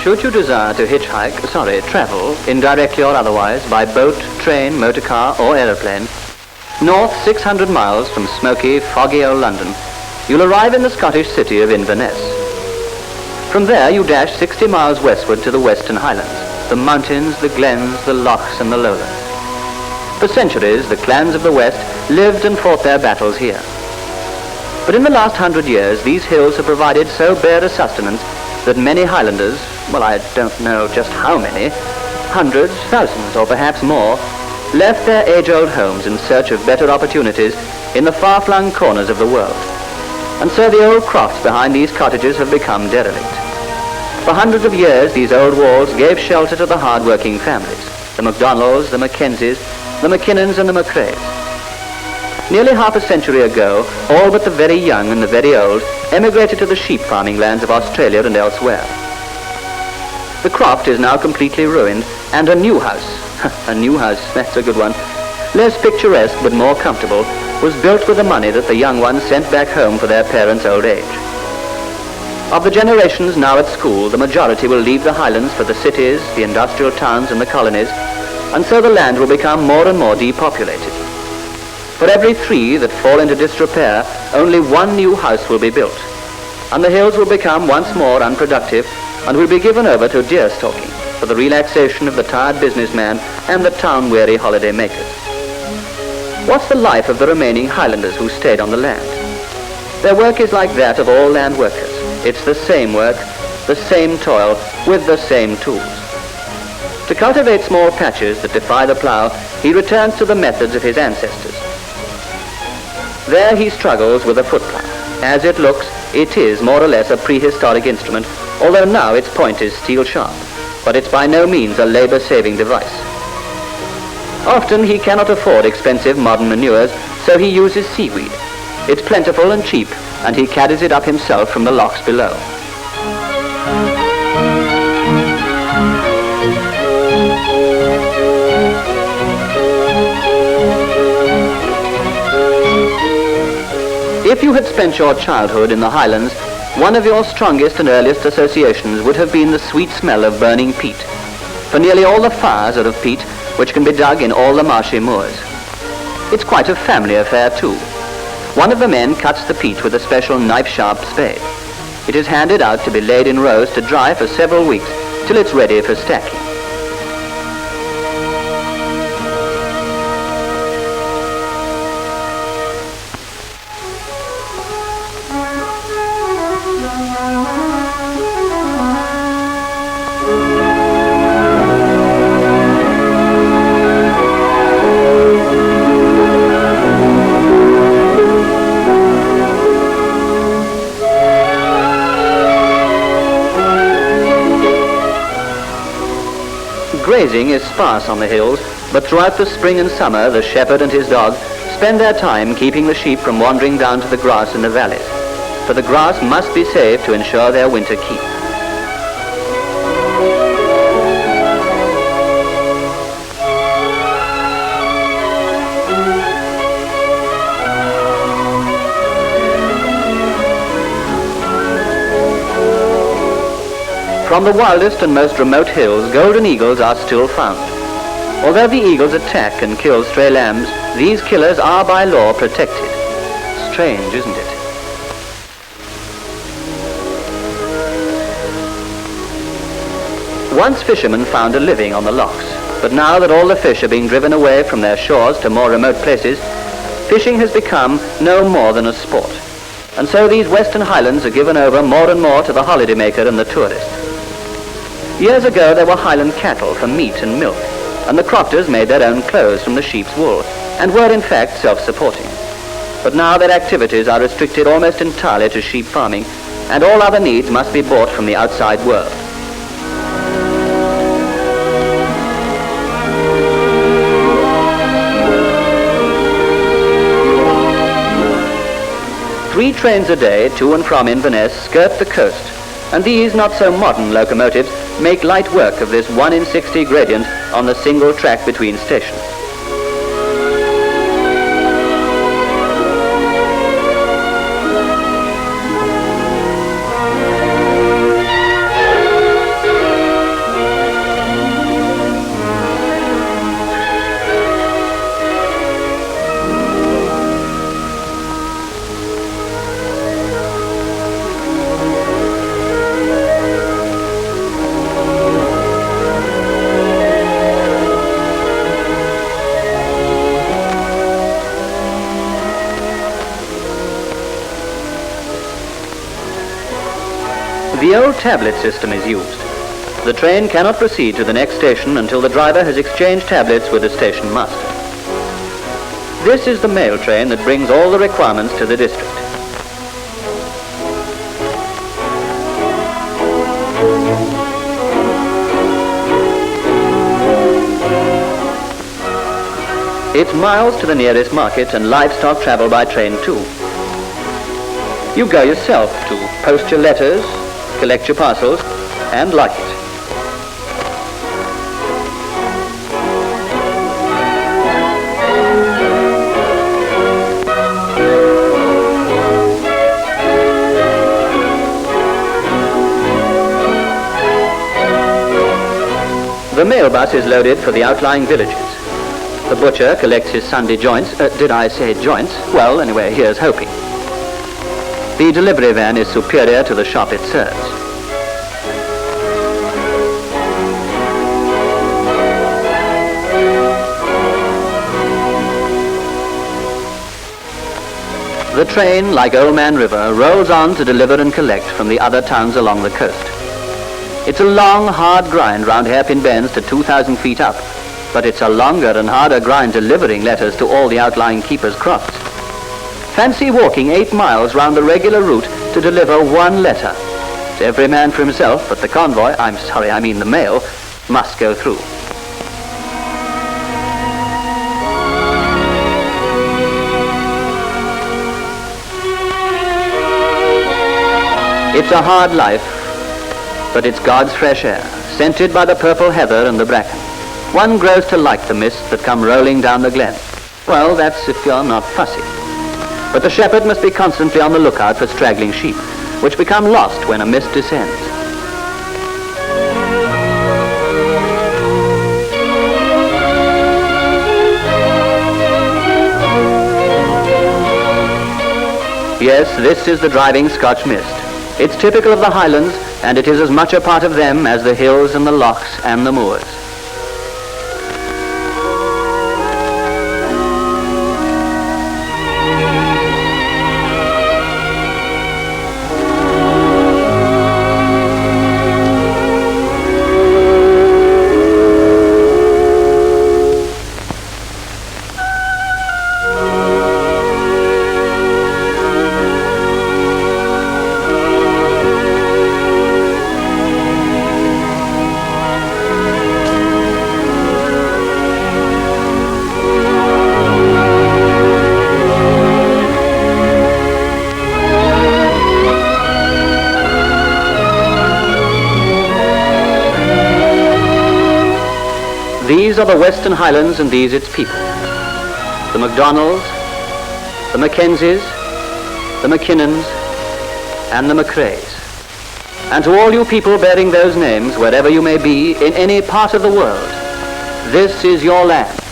Should you desire to travel, indirectly or otherwise, by boat, train, motor car or aeroplane, north 600 miles from smoky, foggy old London, you'll arrive in the Scottish city of Inverness. From there you dash 60 miles westward to the Western Highlands, the mountains, the glens, the lochs and the lowlands. For centuries, the clans of the West lived and fought their battles here. But in the last 100 years, these hills have provided so bare a sustenance that many Highlanders, well, I don't know just how many, hundreds, thousands, or perhaps more, left their age-old homes in search of better opportunities in the far-flung corners of the world. And so the old crofts behind these cottages have become derelict. For hundreds of years, these old walls gave shelter to the hard-working families, the MacDonalds, the Mackenzies, the McKinnons and the McRaes. Nearly half a century ago, all but the very young and the very old emigrated to the sheep farming lands of Australia and elsewhere. The croft is now completely ruined, and a new house, that's a good one, less picturesque but more comfortable, was built with the money that the young ones sent back home for their parents' old age. Of the generations now at school, the majority will leave the Highlands for the cities, the industrial towns and the colonies, and so the land will become more and more depopulated. For every 3 that fall into disrepair, only 1 new house will be built, and the hills will become once more unproductive and will be given over to deer stalking for the relaxation of the tired businessman and the town-weary holiday makers. What's the life of the remaining Highlanders who stayed on the land? Their work is like that of all land workers. It's the same work, the same toil, with the same tools. To cultivate small patches that defy the plough, he returns to the methods of his ancestors. There he struggles with a foot plough. As it looks, it is more or less a prehistoric instrument, although now its point is steel sharp, but it's by no means a labor-saving device. Often he cannot afford expensive modern manures, so he uses seaweed. It's plentiful and cheap, and he carries it up himself from the lochs below. If you had spent your childhood in the Highlands, one of your strongest and earliest associations would have been the sweet smell of burning peat, for nearly all the fires are of peat, which can be dug in all the marshy moors. It's quite a family affair too. One of the men cuts the peat with a special knife-sharp spade. It is handed out to be laid in rows to dry for several weeks till it's ready for stacking. Grazing is sparse on the hills, but throughout the spring and summer the shepherd and his dog spend their time keeping the sheep from wandering down to the grass in the valleys, for the grass must be saved to ensure their winter keep. From the wildest and most remote hills, golden eagles are still found. Although the eagles attack and kill stray lambs, these killers are by law protected. Strange, isn't it? Once fishermen found a living on the lochs, but now that all the fish are being driven away from their shores to more remote places, fishing has become no more than a sport. And so these Western Highlands are given over more and more to the holidaymaker and the tourist. Years ago there were Highland cattle for meat and milk, and the crofters made their own clothes from the sheep's wool, and were in fact self-supporting. But now their activities are restricted almost entirely to sheep farming, and all other needs must be bought from the outside world. Three trains a day to and from Inverness skirt the coast, and these not so modern locomotives make light work of this 1 in 60 gradient on the single track between stations. The old tablet system is used. The train cannot proceed to the next station until the driver has exchanged tablets with the station master. This is the mail train that brings all the requirements to the district. It's miles to the nearest market, and livestock travel by train too. You go yourself to post your letters, collect your parcels, and like it. The mail bus is loaded for the outlying villages. The butcher collects his Sunday joints. Did I say joints? Well, anyway, here's hoping. The delivery van is superior to the shop it serves. The train, like Old Man River, rolls on to deliver and collect from the other towns along the coast. It's a long, hard grind round hairpin bends to 2,000 feet up, but it's a longer and harder grind delivering letters to all the outlying keepers' crofts. Fancy walking 8 miles round the regular route to deliver one letter. It's every man for himself, but the convoy, the mail, must go through. It's a hard life, but it's God's fresh air, scented by the purple heather and the bracken. One grows to like the mists that come rolling down the glen. Well, that's if you're not fussy. But the shepherd must be constantly on the lookout for straggling sheep, which become lost when a mist descends. Yes, this is the driving Scotch mist. It's typical of the Highlands, and it is as much a part of them as the hills and the lochs and the moors. These are the Western Highlands, and these its people. The MacDonalds, the Mackenzies, the McKinnons, and the McCraes. And to all you people bearing those names, wherever you may be, in any part of the world, this is your land.